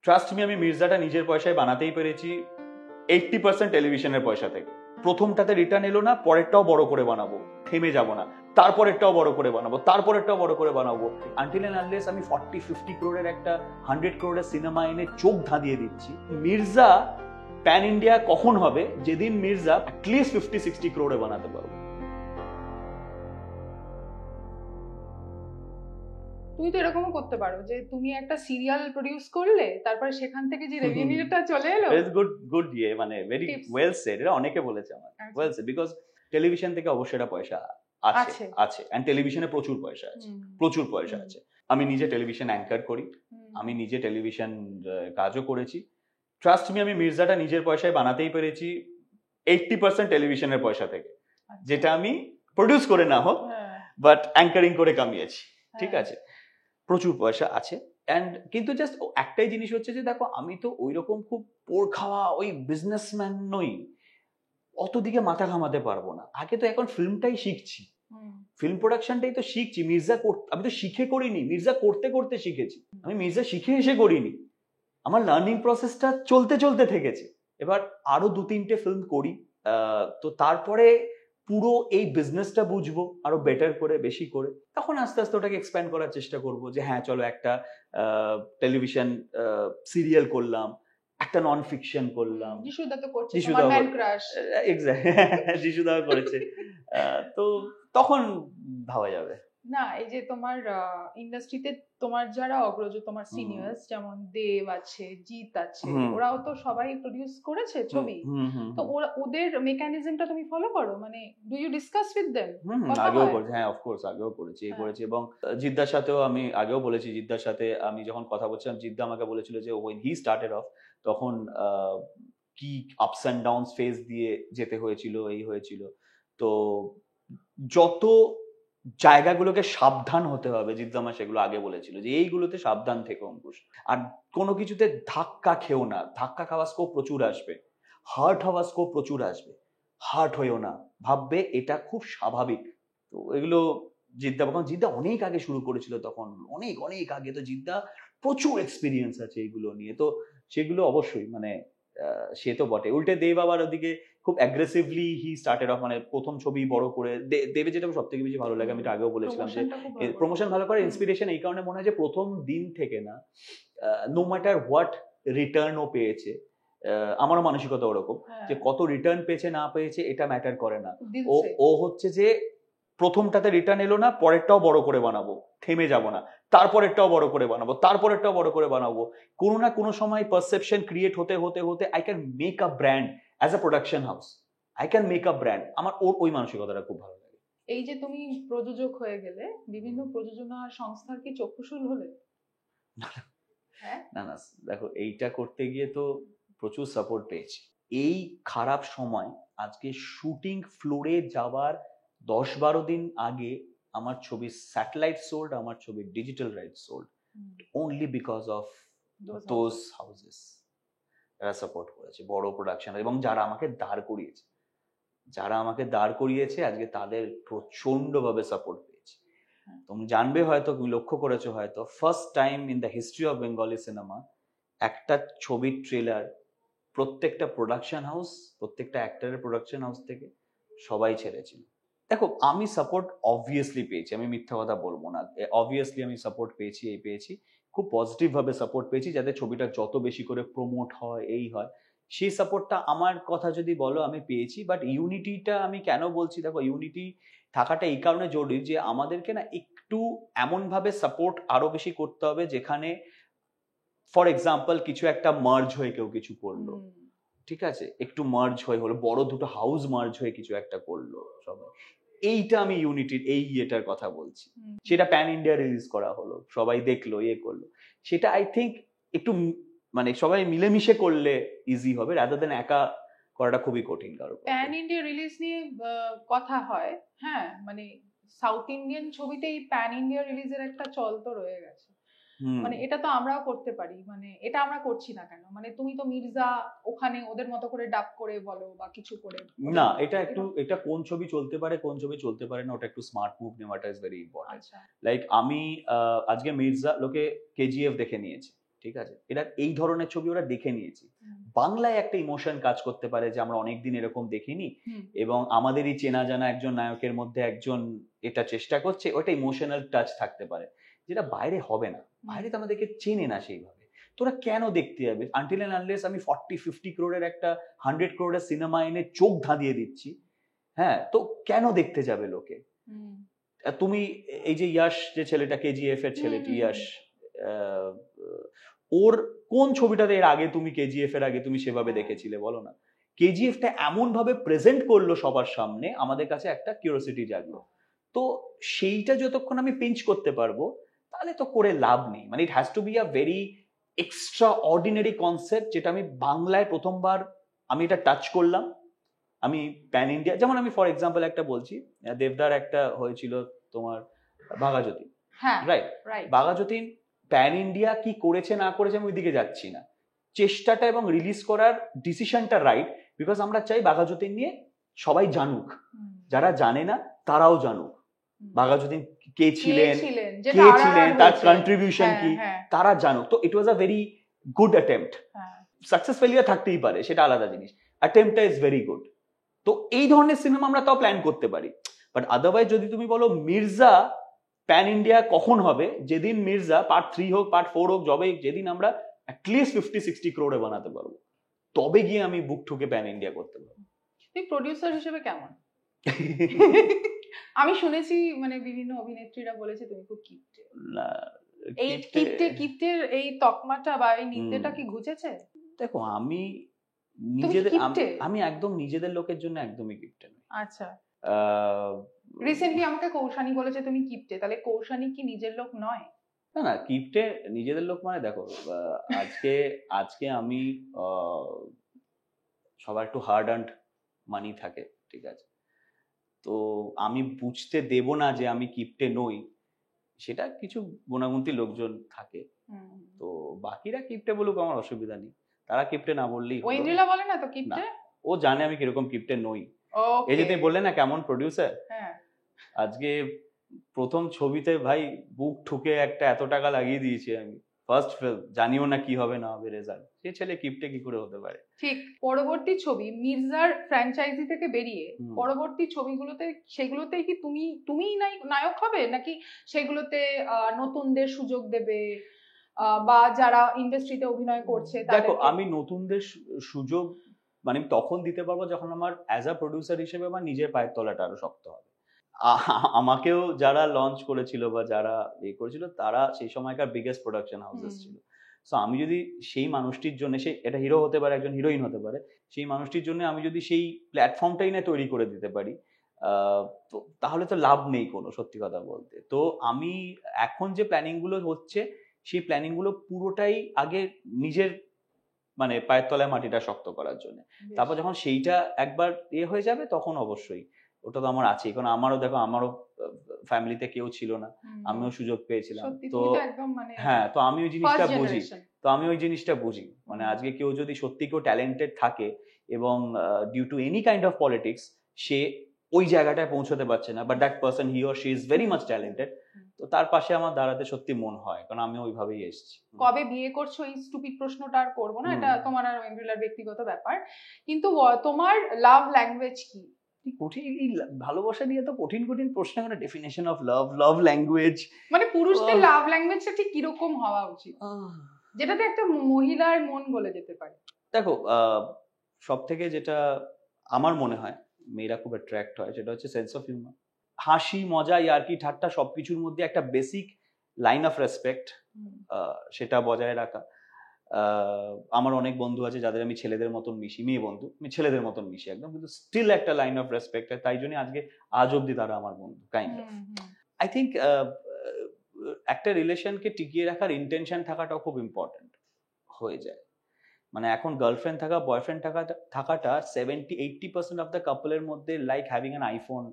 Trust me, আমি মির্জাটা নিজের পয়সায় বানাতেই পেরেছি 80% টেলিভিশনের পয়সা থেকে। প্রথমটাতে রিটার্ন এলো না, পরেরটাও বড় করে বানাবো, থেমে যাব না, তারপরেরটাও বড় করে বানাবো, তারপরেরটাও বড় করে বানাবো, আনটিল এন্ড আনলেস আমি 40-50 করোড়ের একটা 100 করোড়ের সিনেমা এনে চোখ ধাঁধিয়ে দিচ্ছি। মির্জা প্যান ইন্ডিয়া কখন হবে? যেদিন মির্জা অ্যাটলিস্ট 50-60 করোড়ে বানাতে পারবো। তুমি তো এরকমও করতে পারো যে তুমি একটা সিরিয়াল প্রডিউস করলে, তারপরে সেখান থেকে যে রেভিনিউটা চলে এলো। ইটস গুড মানে ভেরি ওয়েল সেড। এটা অনেকে বলেছে আমার, ওয়েল সেড, বিকজ টেলিভিশন থেকে অবশ্যই এটা পয়সা আছে এন্ড টেলিভিশনে প্রচুর পয়সা আছে। আমি নিজে টেলিভিশন অ্যাঙ্কার করি, আমি নিজে টেলিভিশন কাজও করেছি। ট্রাস্ট মি, আমি মির্জাটা নিজের পয়সায় বানাতেই পেরেছি 80% টেলিভিশনের পয়সা থেকে, যেটা আমি প্রডিউস করে না হোক, বাট অ্যাঙ্কারিং করে কামিয়েছি। ঠিক আছে, প্রচুর পয়সা আছে। অ্যান্ড কিন্তু জাস্ট একটাই জিনিস হচ্ছে যে দেখো, আমি তো ওই রকম খুব পোড় খাওয়া ওই বিজনেসম্যান নই, অত দিকে মাথা ঘামাতে পারবো না। আগে তো এখন ফিল্মটাই শিখছি, ফিল্ম প্রোডাকশনটাই তো শিখছি। মির্জা আমি তো শিখে করিনি, মির্জা করতে করতে শিখেছি। আমি মির্জা শিখে এসে করিনি, আমার লার্নিং প্রসেসটা চলতে চলতে থেকেছে। এবার আরো 2-3টে ফিল্ম করি, তো তারপরে পুরো এই বিজনেসটা বুঝবো আরো বেটার করে, বেশি করে, তখন আস্তে আস্তে ওটাকে এক্সপ্যান্ড করার চেষ্টা করবো। যে হ্যাঁ চলো, একটা টেলিভিশন সিরিয়াল করলাম, একটা নন ফিকশন করলাম, যিশুদা করেছে, তো তখন ভাবা যাবে। না, এই যে তোমার ইন্ডাস্ট্রিতে তোমার যারা অগ্রজ, তোমার সিনিয়র্স, যেমন দেব আছে, জিৎ আছে, ওরাও তো সবাই প্রডিউস করেছে ছবি। তো ওদের মেকানিজমটা তুমি ফলো করো? মানে do you discuss with them? আগেও করেছি, হ্যাঁ অফকোর্স আগেও করেছি, এবং জিদ্দার সাথেও আমি আগেও বলেছি। জিদ্দার সাথে আমি যখন কথা বলছিলাম, জিদ্দা আমাকে বলেছিল যে when he started off, তখন কি আপস অ্যান্ড ডাউনস ফেজ দিয়ে যেতে হয়েছিল, এই হয়েছিল। তো যত জায়গাগুলোকে সাবধান হতে হবে, জিদ্দামা সেগুলো আগে বলেছিল যে এইগুলোতে সাবধান থেকো অঙ্কুশ, আর কোনো কিছুতে ধাক্কা খেও না। ধাক্কা খাওয়ার স্কোপ প্রচুর আসবে, হার্ট হওয়ার স্কোপ প্রচুর আসবে, হার্ট হয়েও না, ভাববে এটা খুব স্বাভাবিক। তো এগুলো জিদ্দা অনেক আগে শুরু করেছিল, তখন অনেক অনেক আগে। তো জিদ্দা প্রচুর এক্সপিরিয়েন্স আছে এগুলো নিয়ে, তো সেগুলো অবশ্যই মানে সে তো বটে। উল্টে দেব আবার ওদিকে খুব অ্যাগ্রেসিভলি হি স্টার্টেড অফ, মানে প্রথম ছবি বড় করে। দেবে যেটা সব থেকে বেশি ভালো লাগে, আমি আগেও বলেছিলাম যে প্রমোশন ভালো করে, ইন্সপিরেশন এই কারণে মনে হয় যে প্রথম দিন থেকে না, নো ম্যাটার হোয়াট রিটার্ন ও পেয়েছে, আমারও মানসিকতা ওরকম যে কত রিটার্ন পেয়েছে না পেয়েছে এটা ম্যাটার করে না। ও হচ্ছে যে প্রথমটাতে রিটার্ন এলো না, পরেরটাও বড় করে বানাবো, থেমে যাব না, তারপরেরটাও বড় করে বানাবো, তারপরেরটাও বড় করে বানাবো। কোনো না কোনো সময় পারসেপশন ক্রিয়েট হতে হতে হতে I can make a brand as a production house, I can make a brand. আমার ওই মানসিকতাটা খুব ভালো লাগে। এই যে তুমি প্রযোজক হয়ে গেলে, বিভিন্ন প্রযোজনা সংস্থার কি চক্ষুশূল হলে? না না, দেখো এইটা করতে গিয়ে তো প্রচুর সাপোর্ট পেয়েছি। এই খারাপ সময় আজকে শুটিং ফ্লোরে যাওয়ার 10-12 দিন আগে আমার ছবি স্যাটেলাইট সোল্ড, আমার ছবি digital right sold, only because of those houses. যারা সাপোর্ট করেছে, বড় প্রোডাকশন, এবং যারা আমাকে দাঁড় করিয়েছে আজকে তাদের প্রচন্ডভাবে সাপোর্ট পেয়েছি। তুমি জানবে হয়তো, তুমি লক্ষ্য করেছো হয়তো, first time in the history of Bengali cinema একটা ছবির ট্রেলার প্রত্যেকটা প্রোডাকশন হাউস, প্রত্যেকটা অ্যাক্টরের প্রোডাকশন হাউস থেকে সবাই ছেড়েছিল। দেখো, আমি সাপোর্ট অবভিয়াসলি পেয়েছি, আমি মিথ্যা কথা বলবো না, অবভিয়াসলি আমি সাপোর্ট পেয়েছি, খুব পজিটিভ ভাবে সাপোর্ট পেয়েছি, যাতে ছবিটা যত বেশি করে প্রমোট হয়, এই হয়, সেই সাপোর্টটা আমার কথা যদি বলো আমি পেয়েছি। বাট ইউনিটিটা আমি কেন বলছি, দেখো ইউনিটি থাকাটা এই কারণে জরুরি যে আমাদেরকে না একটু এমন ভাবে সাপোর্ট আরো বেশি করতে হবে, যেখানে ফর এক্সাম্পল কিছু একটা মার্জ হয়ে কেউ কিছু করলো, ঠিক আছে, একটু মার্জ হয়ে হলো, বড় দুটো হাউস মার্জ হয়ে কিছু একটা করলো সবাই, এইটা আমি ইউনিটির এই ইয়েটার কথা বলছি। সেটা প্যান ইন্ডিয়া রিলিজ করা হলো, সবাই দেখলো, করলো, সেটা আই থিঙ্ক একটু মানে সবাই মিলেমিশে করলে ইজি হবে, রাদার দেন একা করাটা খুবই কঠিন। কারণ প্যান ইন্ডিয়া রিলিজ নিয়ে কথা হয়, হ্যাঁ, মানে সাউথ ইন্ডিয়ান ছবিতেই প্যান ইন্ডিয়া রিলিজের একটা চল তো রয়ে গেছে। মানে এটা তো আমরাও করতে পারি, মানে এটা আমরা করছি না কেন? মানে তুমি তো মির্জা ওখানে ওদের মতো করে ডাব করে বলো বা কিছু করে না, এটা কোন ছবি চলতে পারে কোন ছবি চলতে পারে না, ওটা একটু স্মার্ট মুভ নেওয়াটা ইজ ভেরি ইম্পর্টেন্ট। লাইক আমি আজকে মির্জা লোকে কেজিএফ দেখে নিয়েছে, ঠিক আছে, এরা এই ধরনের ছবি ওরা দেখে নিয়েছে। বাংলায় একটা ইমোশন কাজ করতে পারে যে আমরা অনেকদিন এরকম দেখিনি, এবং আমাদেরই চেনা জানা একজন নায়কের মধ্যে একজন এটা চেষ্টা করছে, ওটা ইমোশনাল টাচ থাকতে পারে, যেটা বাইরে হবে না। বাইরে তো আমাদেরকে চেনে না সেইভাবে। তোরা কেন দেখতে যাবে? আনটিল এন্ড আনলেস আমি 40-50 crore একটা 100 crore সিনেমা এনে চোখ ধাঁধিয়ে দিচ্ছি, হ্যাঁ, তো কেন দেখতে যাবে লোকে? তুমি এই যে ইয়াশ যে ছেলেটা, কেজিএফ এর ছেলেটি ইয়াশ, ওর কোন ছবিটাতে এর আগে তুমি কেজিএফ এর আগে তুমি সেভাবে দেখেছিলে বলো না? কেজিএফটা এমন ভাবে প্রেজেন্ট করলো সবার সামনে, আমাদের কাছে একটা কিউরিওসিটি জাগলো। তো সেইটা যতক্ষণ আমি পিঞ্চ করতে পারবো তাহলে তো করে লাভ নেই। মানে it has to be a very extra ordinary concept, যেটা আমি বাংলায় প্রথমবার আমি এটা টাচ করলাম। আমি প্যান ইন্ডিয়া, যেমন আমি ফর এক্সাম্পল একটা বলছি, দেবদার একটা হয়েছিল তোমার Baghajatin, right? Baghajatin pan India কি করেছে না করেছে আমি ওইদিকে যাচ্ছি না, চেষ্টাটা এবং রিলিজ করার ডিসিশনটা রাইট, বিকজ আমরা চাই বাঘাযতীন নিয়ে সবাই জানুক, যারা জানে না তারাও জানুক বাঘাযতীন কে ছিলেন, তার কন্ট্রিবিউশন কি, তারা জানুক। তো it was a very good attempt. Success failure থাকতেই পারে, সেটা আলাদা জিনিস, অ্যাটেম্পটটা ইজ ভেরি গুড। তো এই ধরনের সিনেমা আমরা তাও প্ল্যান করতে পারি, বাট আদারওয়াইজ যদি তুমি বলো মির্জা প্যান ইন্ডিয়া কখন হবে, যেদিন মির্জা পার্ট 3 হোক পার্ট 4 হোক, যেদিন আমরা অ্যাটলিস্ট 50-60 crore বানাতে পারবো, তবে গিয়ে আমি বুক ঠুকে প্যান ইন্ডিয়া করতে পারবো। তুই প্রোডিউসার হিসেবে কেমন? আমি শুনেছি মানে বিভিন্ন অভিনেত্রীরা বলেছে তুমি খুব কিপটে। না, এই কিপটের এই তকমাটা বা এই নিত্যটা কি ঘুচেছে? দেখো আমি একদম নিজেদের লোকের জন্য একদমই কিপটে নই। আচ্ছা, রিসেন্টলি আমাকে কৌশানী বলেছে তুমি কিপটে, তাহলে কৌশানী কি নিজের লোক নয়? না না, কিপটে নিজেদের লোক মানে দেখো, আজকে আমি সবার একটু হার্ড আর্নড মানি থাকে, ঠিক আছে, তো আমি বুঝতে দেব না যে আমি কিপটে নই, সেটা কিছু গুণাগুন্তি লোকজন থাকে, তো বাকিরা কিপটে বলুক, আমার অসুবিধা নেই, তারা কিপটে না বললেই হলো। ঐন্দ্রিলা বলে না তো কিপটে? ও জানে আমি কিরকম কিপটে নই। এই যে তুমি বললে না কেমন প্রডিউসার, আজকে প্রথম ছবিতে ভাই বুক ঠুকে একটা এত টাকা লাগিয়ে দিয়েছি আমি, ফার্স্ট ফিল্ম, জানিও না কি হবে না হবে রেজাল্ট, সে ছেলে কিপটে কি করে হতে পারে? ঠিক। পরবর্তী ছবি মির্জার ফ্র্যাঞ্চাইজি থেকে বেরিয়ে পরবর্তী ছবিগুলোতে, সেগুলোতে কি তুমি নায়ক হবে, নাকি সেগুলোতে নতুনদের সুযোগ দেবে, বা যারা ইন্ডাস্ট্রিতে অভিনয় করছে? দেখো আমি নতুনদের সুযোগ মানে তখন দিতে পারবো যখন আমার অ্যাজ আ প্রডিউসার হিসেবে আমার নিজের পায়ের তলাটা আরো শক্ত হবে। আমাকেও যারা লঞ্চ করেছিল বা যারা করেছিল, তারা সেই সময়কার বিগেস্ট প্রোডাকশন হাউসেস ছিল। সো আমি যদি সেই মানুষটির জন্য, সে এটা হিরো হতে পারে, একজন হিরোইন হতে পারে, সেই মানুষটির জন্য আমি যদি সেই প্ল্যাটফর্মটাই না তৈরি করে দিতে পারি, তো তাহলে তো লাভ নেই কোনো, সত্যি কথা বলতে। তো আমি এখন যে প্ল্যানিং গুলো হচ্ছে, সেই প্ল্যানিং গুলো পুরোটাই আগে নিজের মানে পায়ের তলায় মাটিটা শক্ত করার জন্য, তারপর যখন সেইটা একবার হয়ে যাবে তখন অবশ্যই ওটা তো আমার আছেই। কারণ আমারও দেখো, আমারও ফ্যামিলিতে কেউ ছিল না, আমিও সুযোগ পেয়েছিলাম, তো হ্যাঁ, তো আমি ওই জিনিসটা বুঝি, মানে আজকে কেউ যদি সত্যি কেউ ট্যালেন্টেড থাকে এবং due to any kind of politics সে ওই জায়গাটায় পৌঁছতে পারছে না, but that person he or she is very much talented, তো তার পাশে আমার দাঁড়াতে সত্যি মন হয়, কারণ আমি ওইভাবেই এসেছি। কবে বিয়ে করছো এই স্টুপিড প্রশ্নটা আর করবো না, এটা তোমার আর ঐন্দ্রিলার ব্যক্তিগত ব্যাপার, কিন্তু তোমার লাভ ল্যাঙ্গুয়েজ কি? কঠিন, ভালোবাসা নিয়ে তো কঠিন প্রশ্ন, মানে ডেফিনেশন অফ লাভ ল্যাঙ্গুয়েজ, মানে পুরুষদের লাভ ল্যাঙ্গুয়েজটা ঠিক কিরকম হওয়া উচিত, যেটাতে একটা মহিলার মন গলে যেতে পারে? দেখো সব থেকে যেটা আমার মনে হয় মেয়েরা খুব অ্যাট্রাক্ট হয়, সেটা হচ্ছে সেন্স অফ হিউমার, হাসি মজা ইয়ার্কি ঠাট্টা সবকিছুর মধ্যে একটা বেসিক লাইন অফ রেসপেক্ট, সেটা বজায় রাখা। আমার অনেক বন্ধু আছে যাদের আমি ছেলেদের মতন মিশি, মেয়ে বন্ধু আমি ছেলেদের মতন মিশি একদম, কিন্তু স্টিল একটা লাইন অফ রেসপেক্ট, তাই জন্য আজ অব্দি তারা আমার বন্ধু কাইন্ড অফ। আই থিঙ্ক একটা রিলেশনকে টিকিয়ে রাখার ইন্টেনশন থাকাটাও খুব ইম্পর্টেন্ট হয়ে যায়। মানে এখন গার্লফ্রেন্ড থাকা, বয়ফ্রেন্ড থাকাটা 70-80% অফ দ্য কাপলের মধ্যে like having an iPhone,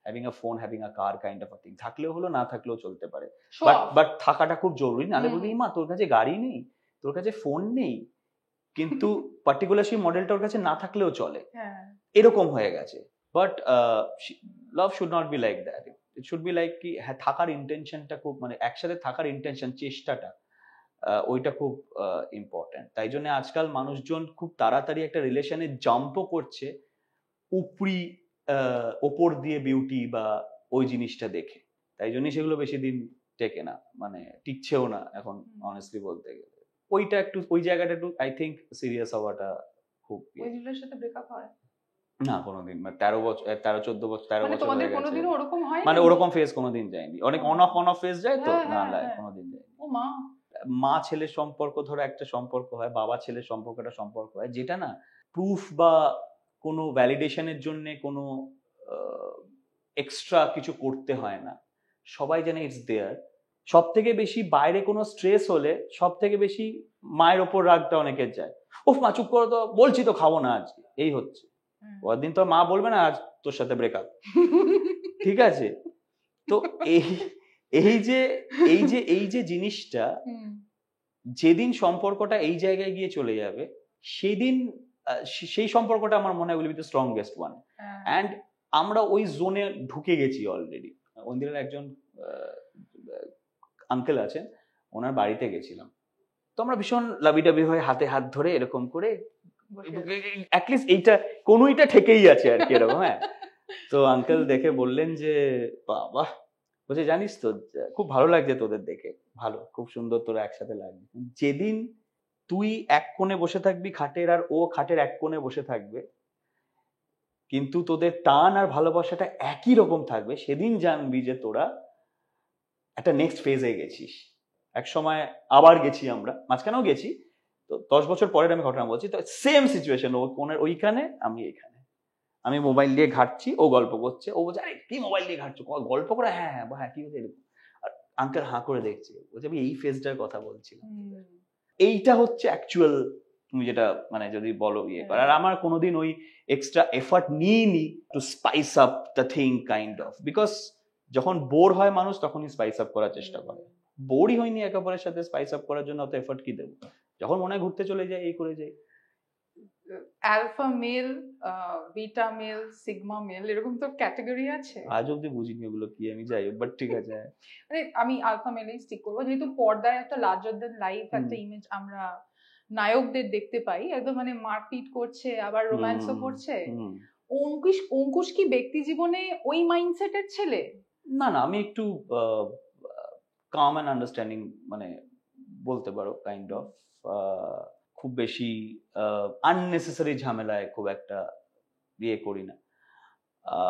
having a phone, having a car kind of a thing, থাকলেও হলো না থাকলেও চলতে পারে, বাট থাকাটা খুব জরুরি। নাহলে বলবি মা তোর কাছে গাড়ি নেই, তোর কাছে ফোন নেই, কিন্তু পার্টিকুলার সেই মডেলটা ওর কাছে না থাকলেও চলে, এরকম হয়ে গেছে। But love should not be like that, it should be like কি হ্যাঁ থাকার ইন্টেনশনটা খুব, মানে একসাথে থাকার ইন্টেনশন, চেষ্টাটা ওইটা খুব ইম্পর্টেন্ট। তাই জন্য আজকাল মানুষজন খুব তাড়াতাড়ি একটা রিলেশনে জাম্পও করছে উপরি ওপর দিয়ে বিউটি বা ওই জিনিসটা দেখে, তাই জন্যই সেগুলো বেশি দিন টেকে না, মানে টিকছেও না এখন অনেস্টলি বলতে গেলে। ওইটা একটু ওই জায়গাটা একটু আই থিঙ্ক সিরিয়াস হওয়াটা খুব। ওই রিলেশনের সাথে ব্রেকআপ হয় না কোনোদিন, 13 বছর 13-14 বছর 13 মানে বছর তোমাদের হয়ে গেছে, কোনোদিনও ওরকম হয় মানে ওরকম ফেজ কোনোদিন যায়নি। অনেক অন অফ ফেজ যায় তো, না কোনোদিন যায়নি। ও মা, মা ছেলের সম্পর্ক ধরো একটা সম্পর্ক হয়, বাবা ছেলের সম্পর্ক একটা সম্পর্ক হয়, যেটা না প্রুফ বা কোনো ভ্যালিডেশনের জন্য কোনো এক্সট্রা কিছু করতে হয় না, সবাই জানে ইটস দেয়ার। সব থেকে বেশি বাইরে কোনো স্ট্রেস হলে সব থেকে বেশি মায়ের ওপর রাগটা অনেকের যায়, ওফ মা চুপ করো তো, বলছি তো খাবো না আজকে, এই হচ্ছে। পরদিন তো মা বলবে না আজ তোর সাথে ব্রেকআপ, ঠিক আছে? তো এই যে জিনিসটা, যেদিন সম্পর্কটা এই জায়গায় গিয়ে চলে যাবে সেদিন সেই সম্পর্কটা আমার মনে হয় will be the strongest one. And আমরা ওই জোনে ঢুকে গেছি অলরেডি। ওদের একজন আঙ্কেল আছেন, ওনার বাড়িতে গেছিলাম, তো আমরা ভীষণ লাবিডাবি হয়ে হাতে হাত ধরে এরকম করে অ্যাটলিস্ট এইটা কোনোইটা ঠেকেই আছে আর কি এরকম। হ্যাঁ, তো আঙ্কেল দেখে বললেন যে বাবা, বলছে জানিস তো খুব ভালো লাগছে তোদের দেখে, ভালো, খুব সুন্দর তোরা একসাথে লাগবে। যেদিন তুই এক কোণে বসে থাকবি খাটের আর ও খাটের এক কোণে বসে থাকবে, কিন্তু তোদের টান আর ভালোবাসাটা একই রকম থাকবে, সেদিন জানবি যে তোরা একটা নেক্সট ফেজে গেছিস। এক সময় আবার গেছি আমরা, মাঝখানেও গেছি, তো 10 বছর পরের আমি ঘটনা বলছি, তো সেম সিচুয়েশন, ও কোণের ওইখানে আমি এখানে, আমি মোবাইল দিয়ে ঘাটছি, ও গল্প করছে, ও বলছে আরে কি মোবাইল দিয়ে ঘাটছো, গল্প করে, হ্যাঁ হ্যাঁ হ্যাঁ কি হচ্ছে এরকম। আর আঙ্কেল হাঁ করে দেখছে, বলছে আমি এই ফেজটার কথা বলছিলাম। এইটা হচ্ছে অ্যাকচুয়াল তুমি যেটা মানে যদি বলো ইয়ে কর। আর আমার কোনোদিন ওই এক্সট্রা এফর্ট নিইনি to spice up the thing kind of, because যখন বোর হয় মানুষ তখনই স্পাইস আপ করার চেষ্টা করে। বোরই হয়নি একে অপরের সাথে, স্পাইস আপ করার জন্য অত এফর্ট কি দেবো, যখন মনে হয় ঘুরতে চলে যায়, এই করে যাই। Alpha male, beta male, sigma male, এরকম তো ক্যাটাগরি আছে। আজ অব্দি বুঝিনি ওগুলো কি, আমি যাই, বাট ঠিক আছে। মানে আমি আলফা মেলেই স্টিক করবো, যেহেতু পর্দায় একটা লার্জার দ্যান লাইফ একটা ইমেজ আমরা নায়কদের দেখতে পাই, একদম মানে মারপিট করছে আবার রোম্যান্সও করছে। অঙ্কুশ কি ব্যক্তি জীবনে ওই মাইন্ডসেটের ছেলে? না না, আমি একটু কাম অ্যান্ড আন্ডারস্ট্যান্ডিং মানে বলতে পারো কাইন্ড অফ, খুব বেশি আননেসেসারি ঝামেলায় খুব একটা ইয়ে করি না।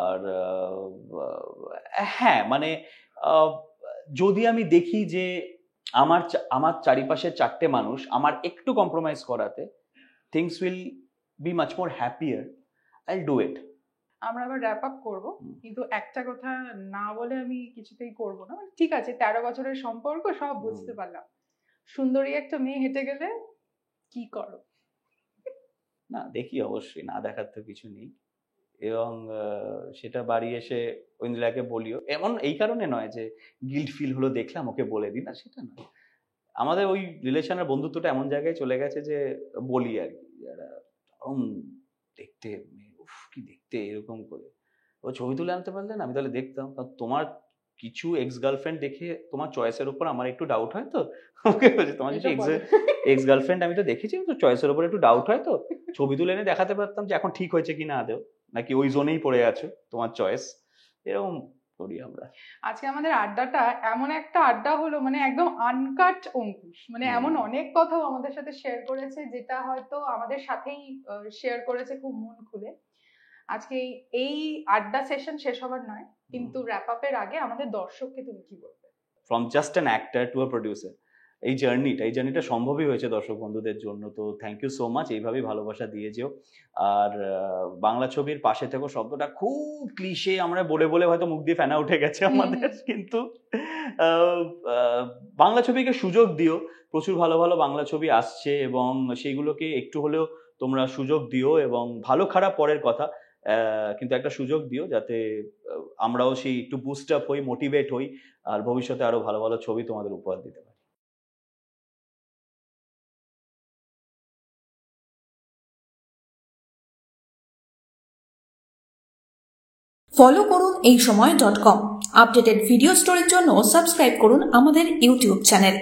আর হ্যাঁ মানে যদি আমি দেখি যে আমার চারিপাশে 4টে মানুষ আমার একটু কম্প্রোমাইজ করাতে things will be much more happier, I do it. আমরা আবার র্যাপ আপ করবো, কিন্তু একটা কথা না বলে আমি কিছুতেই করবো না। ঠিক আছে, 13 বছরের সম্পর্ক সব বুঝতে পারলাম, সুন্দরী একটা মেয়ে হেঁটে গেলে কি করো? না দেখি, অবশ্যই, না দেখার তো কিছু নেই, এবং সেটা বাড়ি এসে ঐন্দ্রিলাকে বলিও। এমন এই কারণে নয় যে গিল্ট ফিল হলো দেখলাম ওকে বলে দিই, না সেটা না। আমাদের ওই রিলেশনের বন্ধুত্বটা এমন জায়গায় চলে গেছে যে বলি আর কি, যারা দেখতে কি দেখতে এরকম করে, ও ছবি তুলে আনতে পারলেন আমি তাহলে দেখতাম। তোমার কিছু এক্স গার্লফ্রেন্ড দেখে তোমার চয়েসের উপর আমার একটু ডাউট হয়, তো ওকে বলছি তোমার কিছু এক্স গার্লফ্রেন্ড আমি তো দেখেছি, তো চয়েসের উপর একটু ডাউট হয়, তো ছবি তুলে এনে দেখাতে পারতাম যে এখন ঠিক হয়েছে কিনা আদেও, নাকি ওই জোনেই পড়ে আছো তোমার চয়েস, এরকম করি আমরা। আজকে আমাদের আড্ডাটা এমন একটা আড্ডা হলো, মানে একদম আনকাট অঙ্কুশ, মানে এমন অনেক কথাও আমাদের সাথে শেয়ার করেছে যেটা হয়তো আমাদের সাথেই শেয়ার করেছে খুব মন খুলে। আজকে এই আড্ডা সেশন শেষ হবার নয়, কিন্তু র্যাপ আপের আগে আমাদের দর্শককে তুমি কি বলবে? From just an actor to a producer, এই জার্নিটা সম্ভবই হয়েছে দর্শক বন্ধুদের জন্য, তো থ্যাংক ইউ সো মাচ, এইভাবেই ভালোবাসা দিয়ে যেও। আর বাংলা ছবির পাশে থেকো শব্দটা খুব ক্লিশে, আমরা বলে বলে হয়তো মুখ দিয়ে ফেনা উঠে গেছে আমাদের, কিন্তু বাংলা ছবিকে সুযোগ দিও, প্রচুর ভালো ভালো বাংলা ছবি আসছে, এবং সেইগুলোকে একটু হলেও তোমরা সুযোগ দিও, এবং ভালো খারাপ পরের কথা, কিন্তু একটা সুযোগ দিও যাতে আমরাও সেই একটু বুস্ট আপ হই, মোটিভেট হই, আর ভবিষ্যতে আরো ভালো ভালো ছবি তোমাদের উপহার দিতে পারি। ফলো করুন এইসময়.com। আপডেটেড ভিডিও স্টোরির জন্য সাবস্ক্রাইব করুন আমাদের ইউটিউব চ্যানেল।